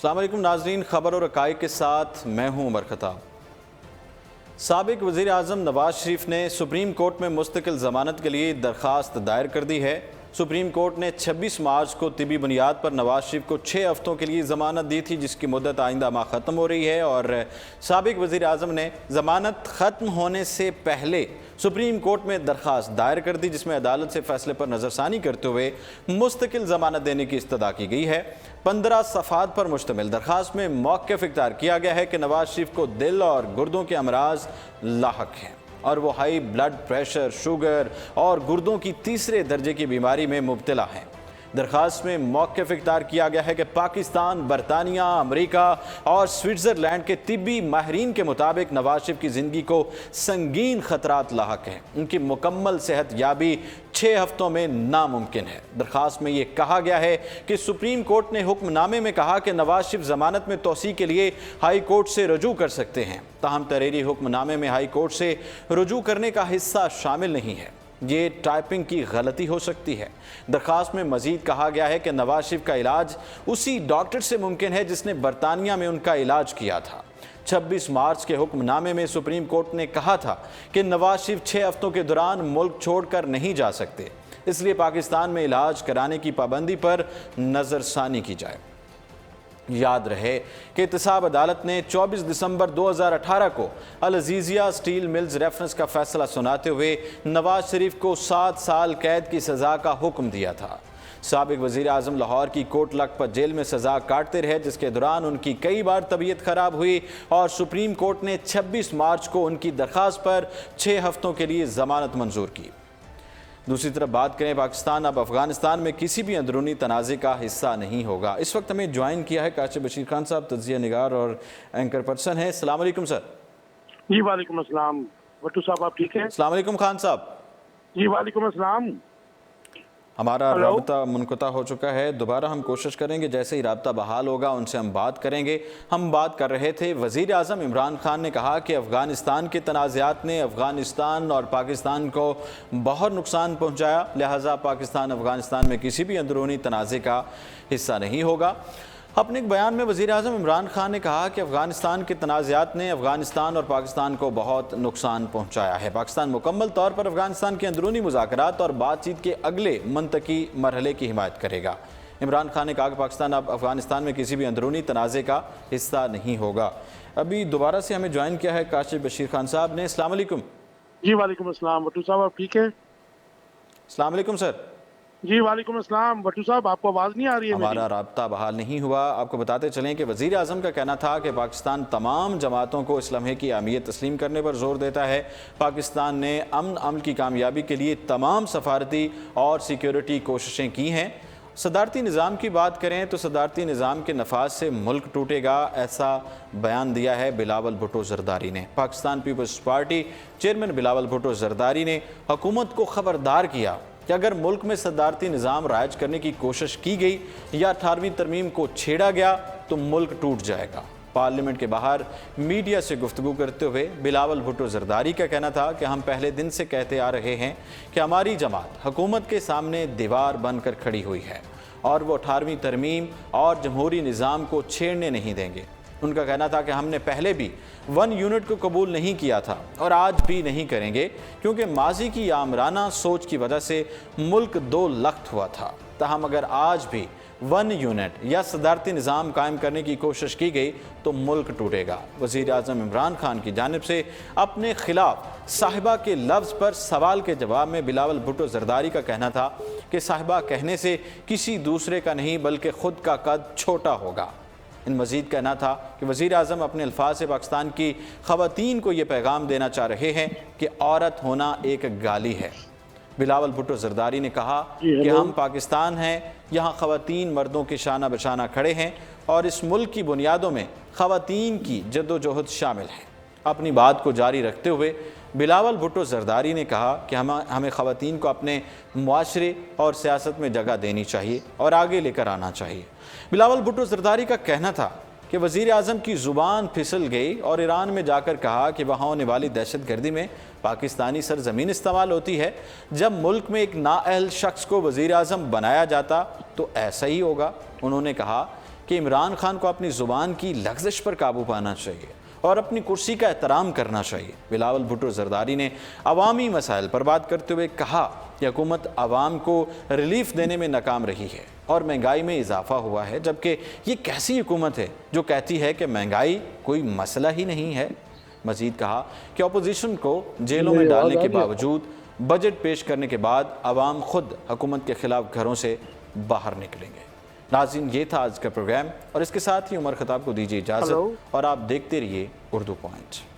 السلام علیکم ناظرین، خبر اور حقائق کے ساتھ میں ہوں عمر خطاب۔ سابق وزیر اعظم نواز شریف نے سپریم کورٹ میں مستقل ضمانت کے لیے درخواست دائر کر دی ہے۔ سپریم کورٹ نے 26 مارچ کو طبی بنیاد پر نواز شریف کو 6 ہفتوں کے لیے ضمانت دی تھی، جس کی مدت آئندہ ماہ ختم ہو رہی ہے، اور سابق وزیر اعظم نے ضمانت ختم ہونے سے پہلے سپریم کورٹ میں درخواست دائر کر دی، جس میں عدالت سے فیصلے پر نظر ثانی کرتے ہوئے مستقل ضمانت دینے کی استدعا کی گئی ہے۔ 15 صفحات پر مشتمل درخواست میں موقف اختیار کیا گیا ہے کہ نواز شریف کو دل اور گردوں کے امراض لاحق ہیں اور وہ ہائی بلڈ پریشر، شوگر اور گردوں کی تیسرے درجے کی بیماری میں مبتلا ہیں۔ درخواست میں موقف اختیار کیا گیا ہے کہ پاکستان، برطانیہ، امریکہ اور سوئٹزرلینڈ کے طبی ماہرین کے مطابق نواز شریف کی زندگی کو سنگین خطرات لاحق ہیں۔ ان کی مکمل صحت یابی 6 ہفتوں میں ناممکن ہے۔ درخواست میں یہ کہا گیا ہے کہ سپریم کورٹ نے حکم نامے میں کہا کہ نواز شریف ضمانت میں توسیع کے لیے ہائی کورٹ سے رجوع کر سکتے ہیں، تاہم تحریری حکم نامے میں ہائی کورٹ سے رجوع کرنے کا حصہ شامل نہیں ہے۔ یہ ٹائپنگ کی غلطی ہو سکتی ہے۔ درخواست میں مزید کہا گیا ہے کہ نواز شریف کا علاج اسی ڈاکٹر سے ممکن ہے جس نے برطانیہ میں ان کا علاج کیا تھا۔ 26 مارچ کے حکم نامے میں سپریم کورٹ نے کہا تھا کہ نواز شریف 6 ہفتوں کے دوران ملک چھوڑ کر نہیں جا سکتے، اس لیے پاکستان میں علاج کرانے کی پابندی پر نظر ثانی کی جائے۔ یاد رہے کہ احتساب عدالت نے 24 دسمبر 2018 کو العزیزیہ سٹیل ملز ریفرنس کا فیصلہ سناتے ہوئے نواز شریف کو 7 سال قید کی سزا کا حکم دیا تھا۔ سابق وزیر اعظم لاہور کی کوٹ لکھپت جیل میں سزا کاٹتے رہے، جس کے دوران ان کی کئی بار طبیعت خراب ہوئی اور سپریم کورٹ نے 26 مارچ کو ان کی درخواست پر 6 ہفتوں کے لیے ضمانت منظور کی۔ دوسری طرف بات کریں، پاکستان اب افغانستان میں کسی بھی اندرونی تنازع کا حصہ نہیں ہوگا۔ اس وقت ہمیں جوائن کیا ہے کاشف بشیر خان صاحب، تجزیہ نگار اور اینکر پرسن ہیں۔ السلام علیکم سر۔ جی وعلیکم السلام بٹو صاحب، آپ ٹھیک ہیں؟ السلام علیکم خان صاحب۔ جی وعلیکم السلام۔ ہمارا رابطہ منقطع ہو چکا ہے، دوبارہ ہم کوشش کریں گے، جیسے ہی رابطہ بحال ہوگا ان سے ہم بات کریں گے۔ ہم بات کر رہے تھے، وزیر اعظم عمران خان نے کہا کہ افغانستان کے تنازعات نے افغانستان اور پاکستان کو بہت نقصان پہنچایا، لہٰذا پاکستان افغانستان میں کسی بھی اندرونی تنازع کا حصہ نہیں ہوگا۔ اپنے ایک بیان میں وزیر اعظم عمران خان نے کہا کہ افغانستان کے تنازعات نے افغانستان اور پاکستان کو بہت نقصان پہنچایا ہے۔ پاکستان مکمل طور پر افغانستان کے اندرونی مذاکرات اور بات چیت کے اگلے منطقی مرحلے کی حمایت کرے گا۔ عمران خان نے کہا کہ پاکستان اب افغانستان میں کسی بھی اندرونی تنازع کا حصہ نہیں ہوگا۔ ابھی دوبارہ سے ہمیں جوائن کیا ہے کاشف بشیر خان صاحب نے۔ السلام علیکم۔ جی وعلیکم السلام بٹو صاحب، آپ ٹھیک ہیں؟ السلام علیکم سر۔ جی وعلیکم السلام بٹو صاحب، آپ کو آواز نہیں آ رہی ہے میری؟ ہمارا رابطہ بحال نہیں ہوا۔ آپ کو بتاتے چلیں کہ وزیر اعظم کا کہنا تھا کہ پاکستان تمام جماعتوں کو اس لمحے کی اہمیت تسلیم کرنے پر زور دیتا ہے۔ پاکستان نے امن عمل کی کامیابی کے لیے تمام سفارتی اور سیکیورٹی کوششیں کی ہیں۔ صدارتی نظام کی بات کریں تو صدارتی نظام کے نفاذ سے ملک ٹوٹے گا، ایسا بیان دیا ہے بلاول بھٹو زرداری نے۔ پاکستان پیپلز پارٹی چیئرمین بلاول بھٹو زرداری نے حکومت کو خبردار کیا کہ اگر ملک میں صدارتی نظام رائج کرنے کی کوشش کی گئی یا 18ویں ترمیم کو چھیڑا گیا تو ملک ٹوٹ جائے گا۔ پارلیمنٹ کے باہر میڈیا سے گفتگو کرتے ہوئے بلاول بھٹو زرداری کا کہنا تھا کہ ہم پہلے دن سے کہتے آ رہے ہیں کہ ہماری جماعت حکومت کے سامنے دیوار بن کر کھڑی ہوئی ہے اور وہ 18ویں ترمیم اور جمہوری نظام کو چھیڑنے نہیں دیں گے۔ ان کا کہنا تھا کہ ہم نے پہلے بھی 1 یونٹ کو قبول نہیں کیا تھا اور آج بھی نہیں کریں گے، کیونکہ ماضی کی آمرانہ سوچ کی وجہ سے ملک 2 لخت ہوا تھا۔ تاہم اگر آج بھی 1 یونٹ یا صدارتی نظام قائم کرنے کی کوشش کی گئی تو ملک ٹوٹے گا۔ وزیر اعظم عمران خان کی جانب سے اپنے خلاف صاحبہ کے لفظ پر سوال کے جواب میں بلاول بھٹو زرداری کا کہنا تھا کہ صاحبہ کہنے سے کسی دوسرے کا نہیں بلکہ خود کا قد چھوٹا ہوگا۔ ان مزید کہنا تھا کہ وزیر اعظم اپنے الفاظ سے پاکستان کی خواتین کو یہ پیغام دینا چاہ رہے ہیں کہ عورت ہونا ایک گالی ہے۔ بلاول بھٹو زرداری نے کہا کہ ہم پاکستان ہیں، یہاں خواتین مردوں کے شانہ بشانہ کھڑے ہیں اور اس ملک کی بنیادوں میں خواتین کی جد و جہد شامل ہے۔ اپنی بات کو جاری رکھتے ہوئے بلاول بھٹو زرداری نے کہا کہ ہمیں خواتین کو اپنے معاشرے اور سیاست میں جگہ دینی چاہیے اور آگے لے کر آنا چاہیے۔ بلاول بھٹو زرداری کا کہنا تھا کہ وزیر اعظم کی زبان پھسل گئی اور ایران میں جا کر کہا کہ وہاں ہونے والی دہشت گردی میں پاکستانی سرزمین استعمال ہوتی ہے۔ جب ملک میں ایک نااہل شخص کو وزیر اعظم بنایا جاتا تو ایسا ہی ہوگا۔ انہوں نے کہا کہ عمران خان کو اپنی زبان کی لغزش پر قابو پانا چاہیے اور اپنی کرسی کا احترام کرنا چاہیے۔ بلاول بھٹو زرداری نے عوامی مسائل پر بات کرتے ہوئے کہا کہ حکومت عوام کو ریلیف دینے میں ناکام رہی ہے اور مہنگائی میں اضافہ ہوا ہے، جبکہ یہ کیسی حکومت ہے جو کہتی ہے کہ مہنگائی کوئی مسئلہ ہی نہیں ہے۔ مزید کہا کہ اپوزیشن کو جیلوں میں ڈالنے کے باوجود بجٹ پیش کرنے کے بعد عوام خود حکومت کے خلاف گھروں سے باہر نکلیں گے۔ ناظرین، یہ تھا آج کا پروگرام اور اس کے ساتھ ہی عمر خطاب کو دیجیے اجازت اور آپ دیکھتے رہیے اردو پوائنٹ۔